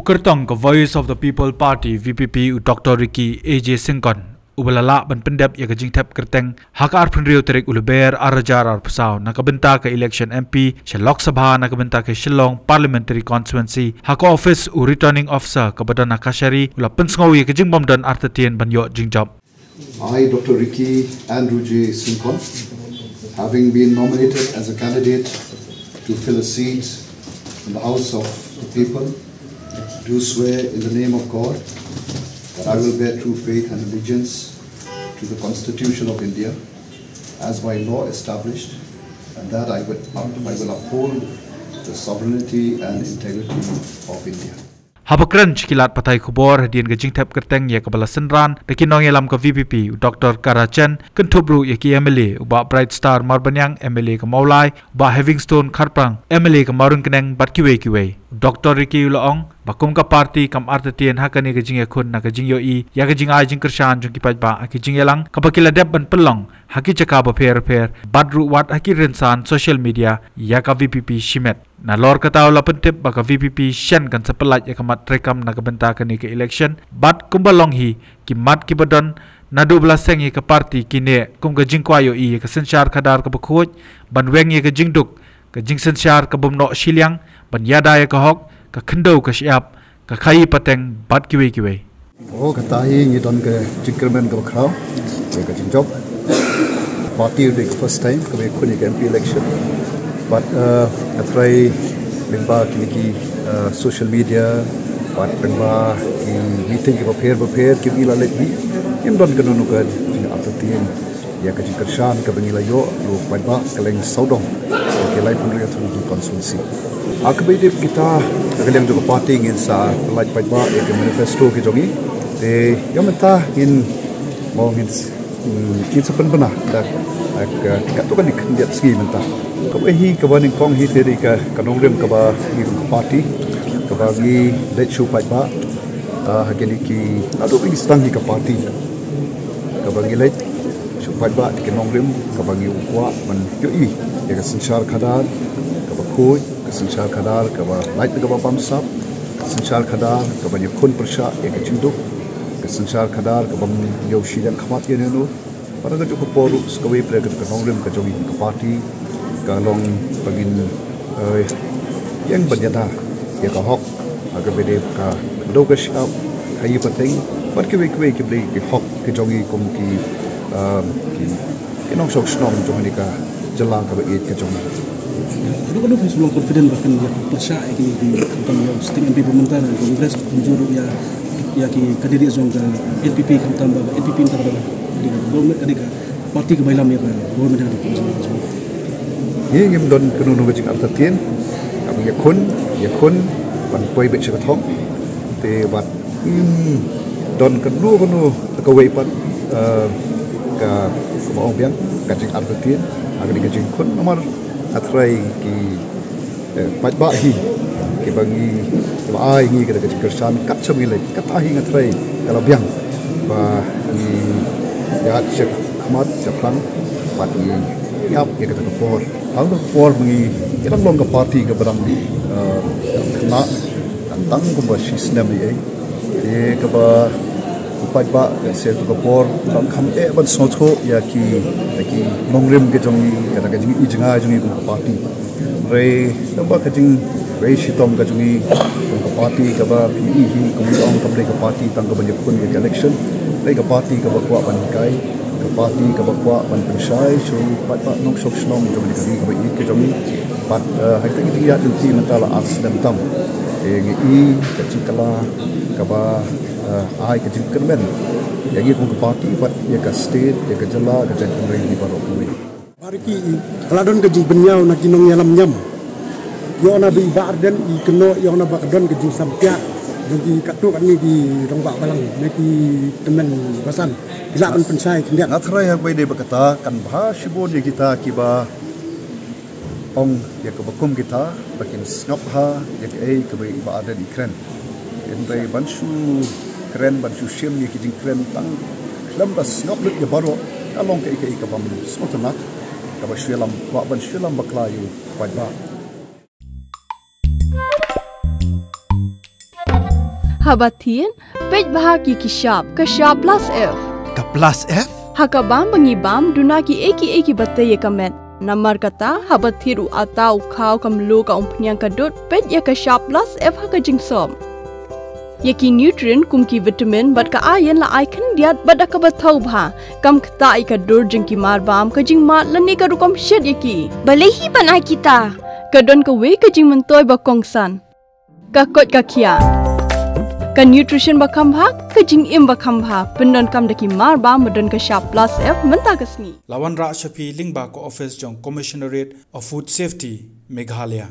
Ukertong ke Voice of the People Party VPP Dr. Ricky AJ Singkon ubalala ban pendep ya kajing tap kerteng hakar penriu terik uluber arajar ar pesau nakabenta ke election MP Lok Sabha nakabenta ke Shillong Parliamentary Constituency haka office returning officer ke badan nakashari ula pensngau ya kajing bom dan Artatien ban yo jingjob. I, Dr. Ricky Andrew J. Singkon, having been nominated as a candidate to fill a seat in the House of the People, do swear in the name of God that I will bear true faith and allegiance to the Constitution of India as by law established, and that I will uphold the sovereignty and integrity of India. Habakran cikilat patai kubor hadian ke jingtap kerteng ya kebala senran dekin nong yalam ke VPP Dr. Artatien kentubru ya ki MLA uba Bright Star Marbanyang MLA ke Maulai uba Havingstone Kharprang MLA ke Marun Keneng bat kiwe Dr. Ricky Ulaong bakum ka parti kam Artatien hakani ke jing yakun na ke jing yoi ya ke jing ai Jingkyrshan jung ki Paidbah ki jing yalang kapakila dep ban pelong haki caka ba per badru wat haki rensan social media ya ka VPP shimet na lor kata la pentip baka VPP shen kan sepelat ya kamat rekam na kebenta kini ke election bat Kumba longhi ki mat ki badan na 12 Seng ke parti kini kum ke jing kwayo i ke sensyar kadar ke bekhoj ban weng ye ke jing duk ke jing sensyar ke bomno Shillong ban yada ya ke hok ke kendau ke siap ke khai pateng bat kiwe Oh, kata ini don ke Jingkyrshan ke Kyrwoh ke jing job party the first time ke kuni ke MP election. But atrai lengba kini social media, but lengba meeting ke prepare ke bila lagi, yang don ke nunu ke Artatien ya ke Jingkyrshan ke Meghalaya lu Paidbah ke leng saudong ke lai penria tu konstitusi. Akbide kita keleng juga party ingin sa lai Paidbah ya ke manifesto ke jongi, yang mentah in mau ingin sepenuhnya dah kat tu kan dikendiat segi mentah. Kebehi kebaning kong hi teri ka kanongrem kaba ni parti kaba ni lechu Paidbah hageni ki adu bi stang ka parti kaba ni lech chu Paidbah ki kanongrem kaba ni ukwa man yoi ya ka sensyar khadar kaba khoi ka sensyar khadar kaba light kaba pamsap sensyar khadar kaba ni khun persha ya ka chinduk ka sensyar khadar kaba yo shidan khamat ye no para ka ko poru skawe pre ka kanongrem ka jogi ka parti kalong pagin yang berjata ya ka hok aga bede ka do ka shap kai pateng pat ke we ke bli ke hok ke jongi kum ki nong sok snom jongi ka jala ka be ke jongi do Facebook confident bahkan ya persya ini di tentang sting MP pemerintah dan kongres menjuru ya ki kadiri zong ka NPP kam tambah NPP tambah di government kadika parti ke bailam ya ka government ada ye ngim don kenunu ke Artatien kami yakun ban poi be chakathong te bat don kenu ka wei pat ka mo biang ka Artatien agri ke kun nomor atrai ki Paidbah hi ki bagi ai ngi ke Jingkyrshan kat chami le kat ahi ngatrai kalau biang ba ni ya chek khamat chaplang pat ni yap ya kata kapor kalau kapor mengi kita long ke parti ke barang kena tentang Kumba sistem ni ke ba Paidbah se tu kapor tang kham ban sotho ya ki mongrem ke jong kata ke jing ijnga jong ke parti re lamba ke jing re sitom ke jong ke parti ke ba pi hi komong ke parti tang ke banyak pun ke election re ke parti ke ba kwa ban kai ke parti ke bakwa ban pensai so Paidbah nok sok snom jom di ke ba ke jom pat hai ta ki ya ti mentala arts dan tam ngi ke cikala ke ba ai ke Jingkyrshan yang ini ke parti pat ya ke state ya ke jala ke jangkau di baru kuwi pariki kaladon ke jing benyau nak kinong yalam nyam yo na bi barden I keno yo na bakdon ke jing sampia jadi katu kan ni di rongbak balang neki temen basan bila kan pensai kendiat natrai hak bai de berkata kan bah shibon ye kita kiba ong ya ke bakum kita bakin snop ha ya ke ke bai ba ada di kren endai bansu kren bansu shim ye ki jing kren tang lamba snop lut ya baro along ke ke bam smotna ka ba shwelam ba ban shwelam baklayu Paidbah Artatien Paidbah ki kishap ka sharp plus F. Ka plus F? Hakabam bangibam duna ki eki batay kamet. Namar kata habatiru atau kau kamlu ka umpnyang kadut pet ya ka sharp plus F haka jingsom. Yaki nutrient kum ki vitamin bat ka iron la icon diat bat ka bathau bha kam kta I ka dur jingki mar bam ka jing mat lani ka rukom shed yaki. Balehi banai kita. Kadon ka we ka jing mentoy ba kongsan. Ka kot ka kia. Ka nutrition ba kambha ka jing im ba kambha pendon kam daki mar bam medon ka sharp plus F menta ka sni. Lawan Ra Shapi Lingba ko office jong Commissionerate of Food Safety Meghalaya.